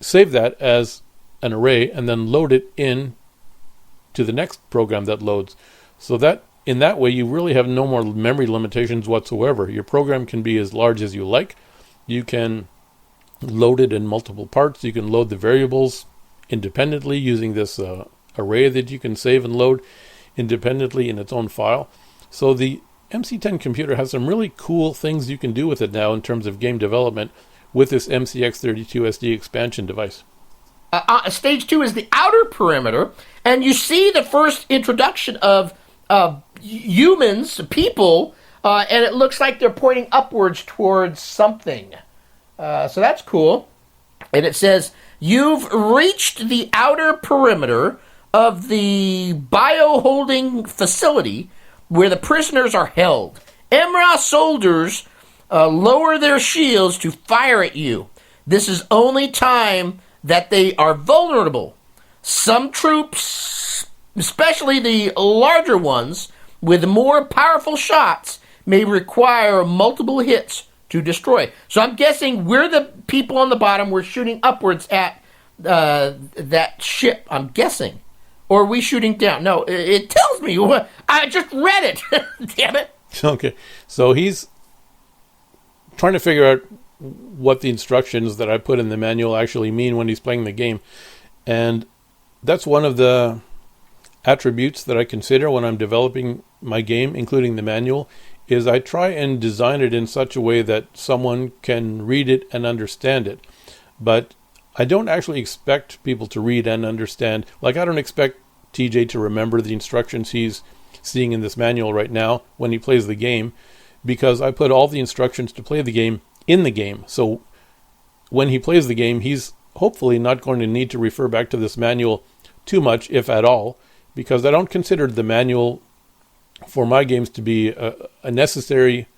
S1: save that as an array and then load it in to the next program that loads. So that in that way, you really have no more memory limitations whatsoever. Your program can be as large as you like. You can load it in multiple parts. You can load the variables independently using this array that you can save and load independently in its own file. So the MC-10 computer has some really cool things you can do with it now in terms of game development with this MCX32SD expansion device.
S2: Stage 2 is the outer perimeter, and you see the first introduction of humans, people, and it looks like they're pointing upwards towards something. So that's cool. And it says, you've reached the outer perimeter of the bio-holding facility where the prisoners are held. Emra soldiers lower their shields to fire at you. This is only time that they are vulnerable. Some troops, especially the larger ones, with more powerful shots, may require multiple hits to destroy. So I'm guessing we're the people on the bottom. We're shooting upwards at that ship, I'm guessing. Or are we shooting down? No, it tells me. I just read it. Damn it.
S1: Okay. So he's trying to figure out what the instructions that I put in the manual actually mean when he's playing the game. And that's one of the attributes that I consider when I'm developing my game, including the manual, is I try and design it in such a way that someone can read it and understand it. But I don't actually expect people to read and understand. Like, I don't expect TJ to remember the instructions he's seeing in this manual right now when he plays the game, because I put all the instructions to play the game in the game. So when he plays the game, he's hopefully not going to need to refer back to this manual too much, if at all, because I don't consider the manual for my games to be a necessary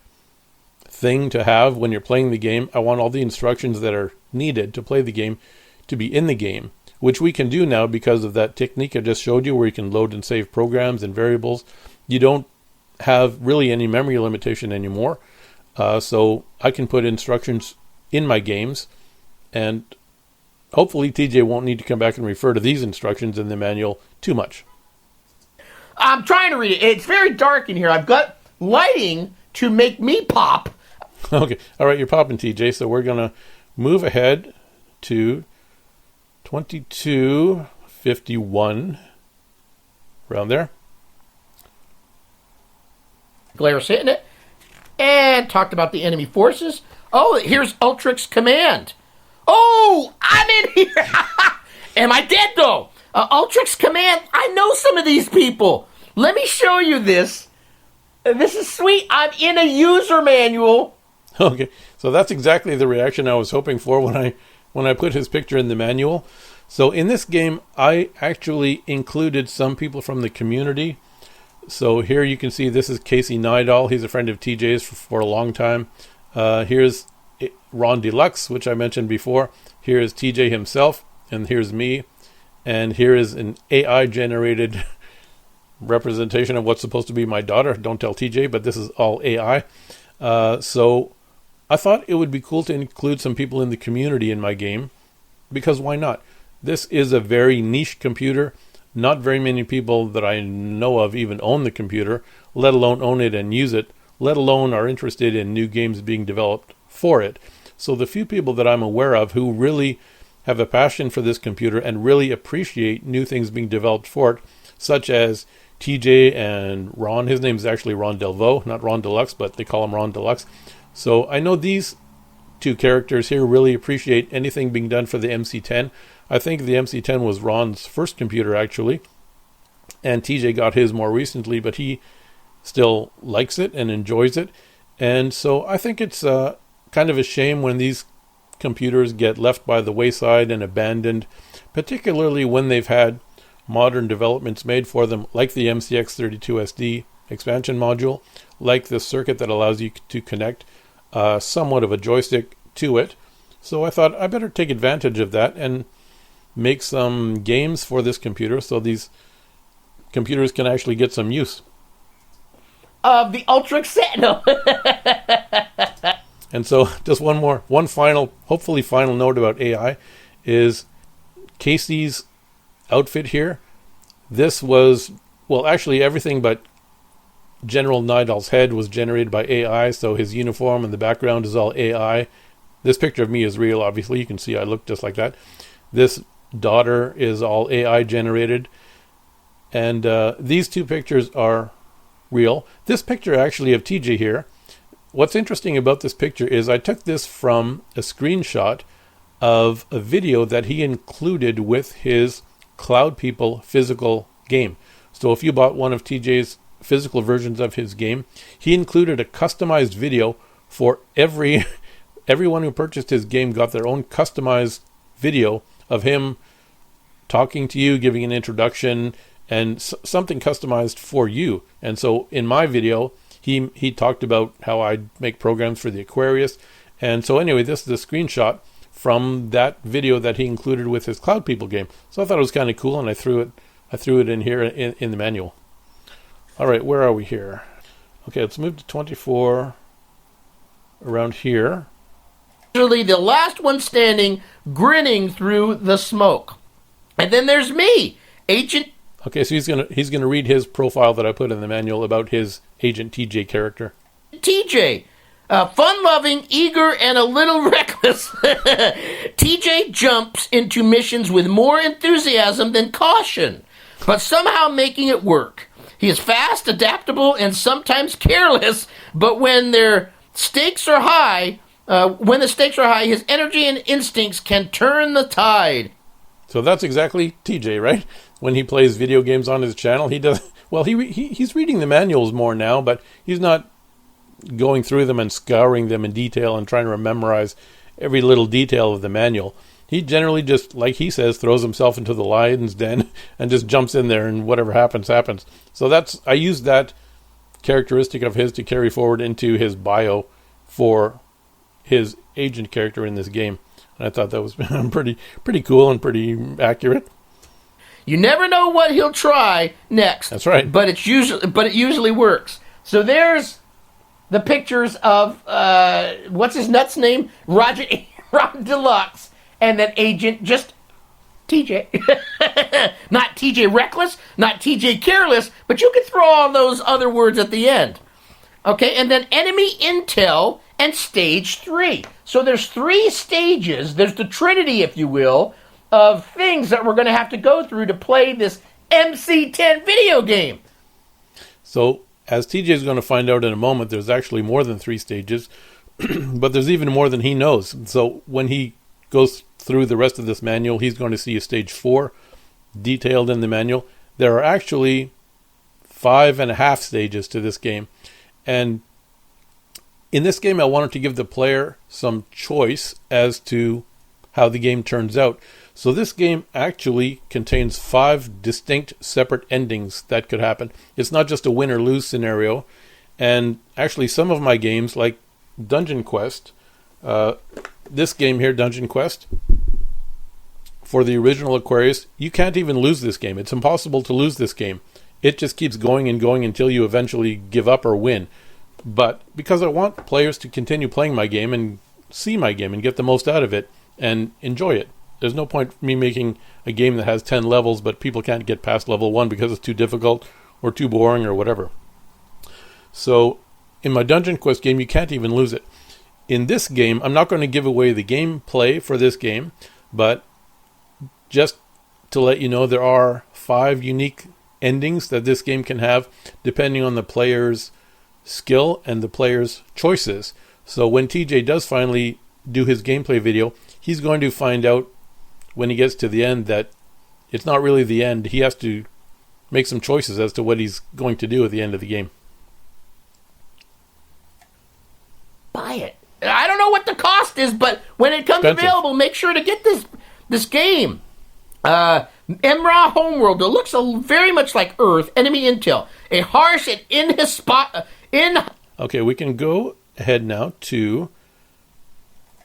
S1: thing to have when you're playing the game. I want all the instructions that are needed to play the game to be in the game, which we can do now because of that technique I just showed you where you can load and save programs and variables. You don't have really any memory limitation anymore. So I can put instructions in my games, and hopefully TJ won't need to come back and refer to these instructions in the manual too much.
S2: I'm trying to read it. It's very dark in here. I've got lighting to make me pop.
S1: Okay. All right, you're popping, TJ. So we're going to move ahead to 2251, around there.
S2: Glaire's hitting it. And talked about the enemy forces. Oh, here's Ultrix Command. Oh, I'm in here. Am I dead, though? Ultrix Command, I know some of these people. Let me show you this. This is sweet. I'm in a user manual.
S1: Okay, so that's exactly the reaction I was hoping for when I put his picture in the manual. So in this game, I actually included some people from the community. So here you can see this is Casey Nidal. He's a friend of TJ's for a long time. Here's Ron Deluxe, which I mentioned before. Here's TJ himself, and here's me. And here is an AI-generated representation of what's supposed to be my daughter. Don't tell TJ, but this is all AI. So I thought it would be cool to include some people in the community in my game, because why not? This is a very niche computer. Not very many people that I know of even own the computer, let alone own it and use it, let alone are interested in new games being developed for it. So the few people that I'm aware of who really have a passion for this computer and really appreciate new things being developed for it, such as TJ and Ron. His name is actually Ron Delvaux, not Ron Deluxe, but they call him Ron Deluxe. So I know these two characters here really appreciate anything being done for the MC-10. I think the MC-10 was Ron's first computer, actually, and TJ got his more recently, but he still likes it and enjoys it. And so I think it's kind of a shame when these computers get left by the wayside and abandoned, particularly when they've had modern developments made for them, like the MCX32SD expansion module, like the circuit that allows you to connect somewhat of a joystick to it. So I thought I better take advantage of that and make some games for this computer so these computers can actually get some use.
S2: of the Ultrix Sentinel.
S1: And so just one final, hopefully final note about AI is Casey's outfit here. This was, well, actually everything but General Nidal's head was generated by AI, so his uniform and the background is all AI. This picture of me is real, obviously. You can see I look just like that. This daughter is all AI generated. And these two pictures are real. This picture actually of TJ here, what's interesting about this picture is I took this from a screenshot of a video that he included with his Cloud People physical game. So if you bought one of TJ's physical versions of his game, he included a customized video for everyone who purchased his game got their own customized video of him talking to you, giving an introduction, and something customized for you. And so in my video, he talked about how I make programs for the Aquarius. And so anyway, this is a screenshot from that video that he included with his Cloud People game. So I thought it was kind of cool, and I threw it in here in the manual. All right, where are we here? Okay, let's move to 24 around here.
S2: Actually, the last one standing, grinning through the smoke. And then there's me, Agent.
S1: Okay, so he's gonna read his profile that I put in the manual about his Agent TJ character.
S2: TJ, fun-loving, eager, and a little reckless. TJ jumps into missions with more enthusiasm than caution, but somehow making it work. He is fast, adaptable, and sometimes careless, but when the stakes are high, his energy and instincts can turn the tide.
S1: So that's exactly TJ, right? When he plays video games on his channel, he does well. He's reading the manuals more now, but he's not going through them and scouring them in detail and trying to memorize every little detail of the manual. He generally just, like he says, throws himself into the lion's den and just jumps in there, and whatever happens, happens. So I used that characteristic of his to carry forward into his bio for his agent character in this game. And I thought that was pretty cool and pretty accurate.
S2: You never know what he'll try next.
S1: That's right.
S2: But it usually works. So there's the pictures of what's his nuts name? Rod Deluxe. And then Agent just TJ. Not TJ Reckless, not TJ Careless, but you can throw all those other words at the end. Okay, and then Enemy Intel and Stage 3. So there's 3 stages. There's the Trinity, if you will, of things that we're going to have to go through to play this MC-10 video game.
S1: So, as TJ is going to find out in a moment, there's actually more than 3 stages, but there's even more than he knows. So when he goes through the rest of this manual, he's going to see a stage 4 detailed in the manual. There are actually 5.5 stages to this game. And in this game, I wanted to give the player some choice as to how the game turns out. So this game actually contains 5 distinct separate endings that could happen. It's not just a win or lose scenario. And actually some of my games, like Dungeon Quest, this game here, Dungeon Quest, for the original Aquarius, you can't even lose this game. It's impossible to lose this game. It just keeps going and going until you eventually give up or win. But because I want players to continue playing my game and see my game and get the most out of it and enjoy it, there's no point me making a game that has 10 levels but people can't get past level 1 because it's too difficult or too boring or whatever. So in my Dungeon Quest game, you can't even lose it. In this game, I'm not going to give away the gameplay for this game, but just to let you know, there are 5 unique endings that this game can have depending on the player's skill and the player's choices. So when TJ does finally do his gameplay video, he's going to find out when he gets to the end that it's not really the end. He has to make some choices as to what he's going to do at the end of the game.
S2: Buy it. I don't know what the cost is, but when it comes available, make sure to get this game. Emra Homeworld. It looks very much like Earth. Enemy Intel. A harsh and
S1: Okay, we can go ahead now to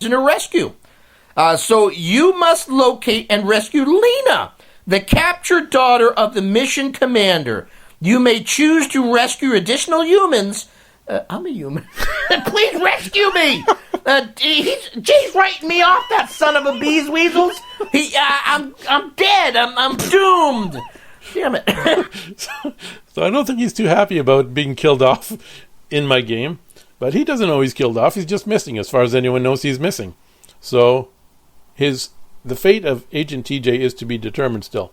S2: a rescue. So you must locate and rescue Lena, the captured daughter of the mission commander. You may choose to rescue additional humans. I'm a human. Please rescue me. Jay's writing me off, that son of a bees weasels. I'm dead. I'm doomed. Damn it.
S1: So I don't think he's too happy about being killed off in my game. But he doesn't know he's killed off. He's just missing, as far as anyone knows he's missing. So the fate of Agent TJ is to be determined still.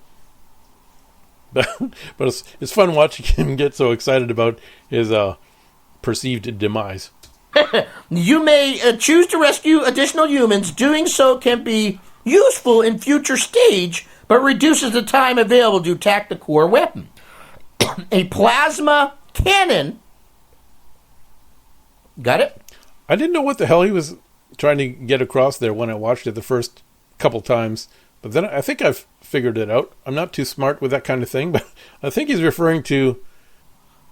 S1: But it's fun watching him get so excited about his perceived demise.
S2: You may choose to rescue additional humans. Doing so can be useful in future stage, but reduces the time available to attack the core weapon. A plasma cannon. Got it?
S1: I didn't know what the hell he was trying to get across there when I watched it the first couple times. But then I think I've figured it out. I'm not too smart with that kind of thing, but I think he's referring to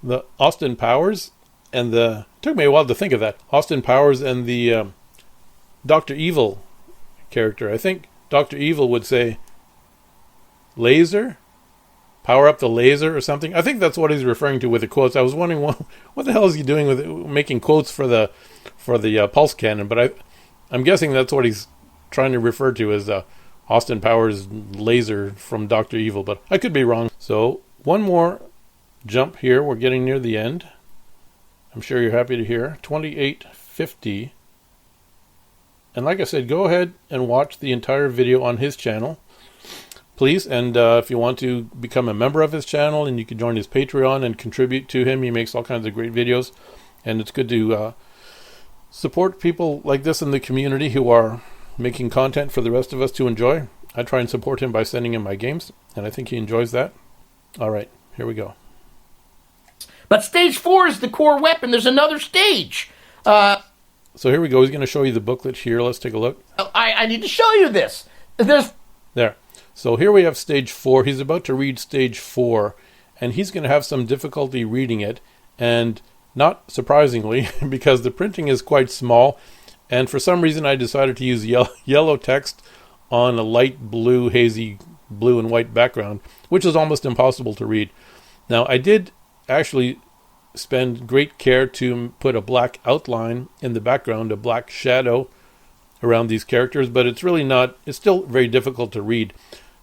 S1: the Austin Powers and it took me a while to think of that. Austin Powers and the Dr. Evil character. I think Dr. Evil would say, laser? Power up the laser or something. I think that's what he's referring to with the quotes. I was wondering what the hell is he doing with making quotes for the pulse cannon, but I'm guessing that's what he's trying to refer to as Austin Powers laser from Dr. Evil, but I could be wrong. So one more jump here. We're getting near the end. I'm sure you're happy to hear. 2850. And like I said, go ahead and watch the entire video on his channel, please. And if you want to become a member of his channel, and you can join his Patreon and contribute to him. He makes all kinds of great videos, and it's good to support people like this in the community who are making content for the rest of us to enjoy. I try and support him by sending him my games, and I think he enjoys that. All right, here we go.
S2: But stage 4 is the core weapon. There's another stage.
S1: So here we go. He's going to show you the booklet here. Let's take a look.
S2: I need to show you this.
S1: There. So here we have stage 4. He's about to read stage 4, and he's going to have some difficulty reading it, and not surprisingly, because the printing is quite small, and for some reason I decided to use yellow text on a light blue, hazy blue and white background, which is almost impossible to read. Now, I did actually spend great care to put a black outline in the background, a black shadow around these characters, but it's still very difficult to read.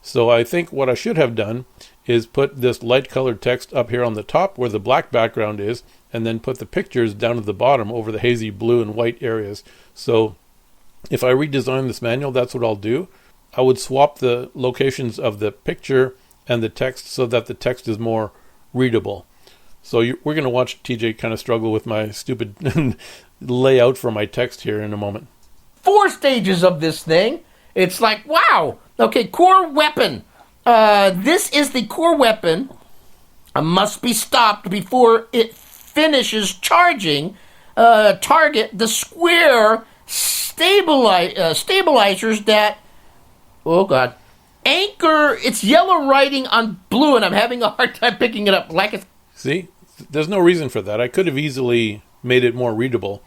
S1: So I think what I should have done is put this light colored text up here on the top where the black background is, and then put the pictures down at the bottom over the hazy blue and white areas. So if I redesign this manual, that's what I'll do. I would swap the locations of the picture and the text so that the text is more readable. So we're going to watch TJ kind of struggle with my stupid layout for my text here in a moment.
S2: 4 stages of this thing. It's like, wow. Okay, core weapon. This is the core weapon. Must be stopped before it finishes charging. Target the square stabilizers that, oh God, anchor. It's yellow writing on blue, and I'm having a hard time picking it up.
S1: See, there's no reason for that. I could have easily made it more readable,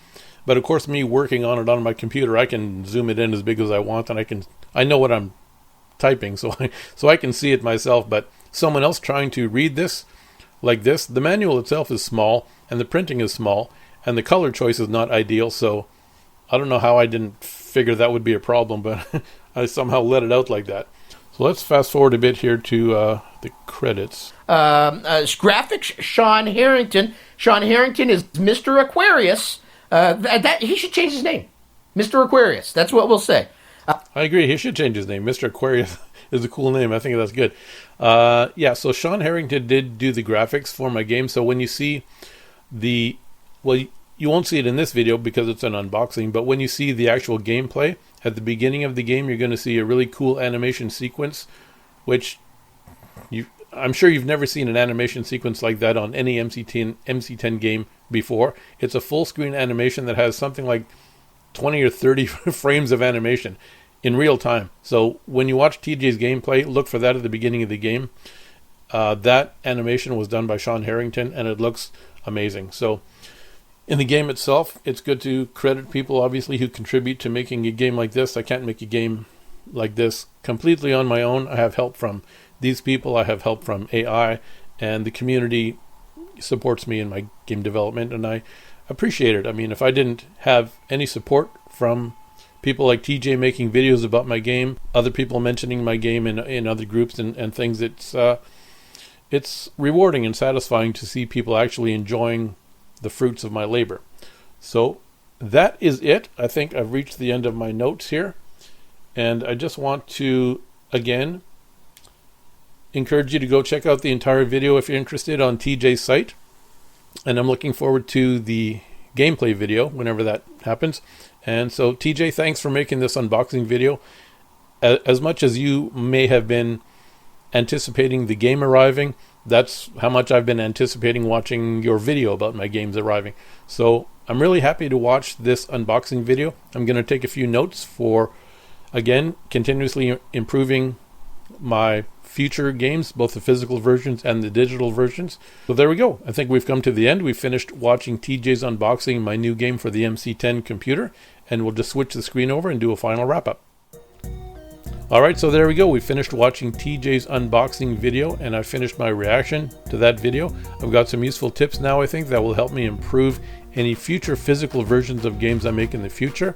S1: but of course, me working on it on my computer, I can zoom it in as big as I want, and I know what I'm typing, so I can see it myself. But someone else trying to read this like this, the manual itself is small, and the printing is small, and the color choice is not ideal. So I don't know how I didn't figure that would be a problem, but I somehow let it out like that. So let's fast forward a bit here to the credits.
S2: Graphics, Sean Harrington. Sean Harrington is Mr. Aquarius. He should change his name. Mr. Aquarius. That's what we'll say.
S1: I agree. He should change his name. Mr. Aquarius is a cool name. I think that's good. So Sean Harrington did do the graphics for my game. So when you see you won't see it in this video because it's an unboxing, but when you see the actual gameplay, at the beginning of the game, you're going to see a really cool animation sequence, which I'm sure you've never seen an animation sequence like that on any MC-10 game before. It's a full screen animation that has something like 20 or 30 frames of animation in real time. So when you watch TJ's gameplay, look for that at the beginning of the game. That animation was done by Sean Harrington, and it looks amazing. So in the game itself, it's good to credit people, obviously, who contribute to making a game like this. I can't make a game like this completely on my own. I have help from these people. I have help from AI and the community supports me in my game development, and I appreciate it. I mean, if I didn't have any support from people like TJ making videos about my game, other people mentioning my game in other groups and things, it's rewarding and satisfying to see people actually enjoying the fruits of my labor. So that is it. I think I've reached the end of my notes here, and I just want to again encourage you to go check out the entire video if you're interested on TJ's site, and I'm looking forward to the gameplay video whenever that happens. And so TJ, thanks for making this unboxing video. As much as you may have been anticipating the game arriving, that's how much I've been anticipating watching your video about my games arriving. So I'm really happy to watch this unboxing video. I'm going to take a few notes for, again, continuously improving my future games, both the physical versions and the digital versions. So there we go. I think we've come to the end. We finished watching TJ's unboxing my new game for the MC-10 computer, and we'll just switch the screen over and do a final wrap-up. Alright, so there we go. We finished watching TJ's unboxing video, and I finished my reaction to that video. I've got some useful tips now, I think, that will help me improve any future physical versions of games I make in the future.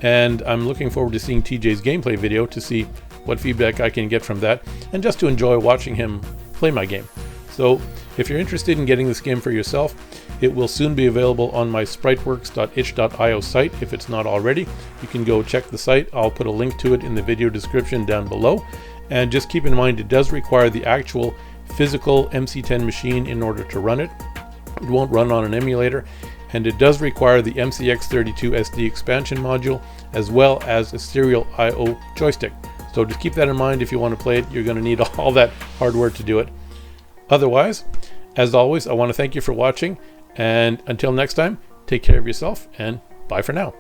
S1: And I'm looking forward to seeing TJ's gameplay video to see what feedback I can get from that, and just to enjoy watching him play my game. So if you're interested in getting this game for yourself, it will soon be available on my spriteworks.itch.io site if it's not already. You can go check the site. I'll put a link to it in the video description down below. And just keep in mind, it does require the actual physical MC-10 machine in order to run it. It won't run on an emulator, and it does require the MCX32 SD expansion module as well as a serial I/O joystick. So just keep that in mind. If you want to play it, you're going to need all that hardware to do it. Otherwise, as always, I want to thank you for watching, and until next time, take care of yourself, and bye for now.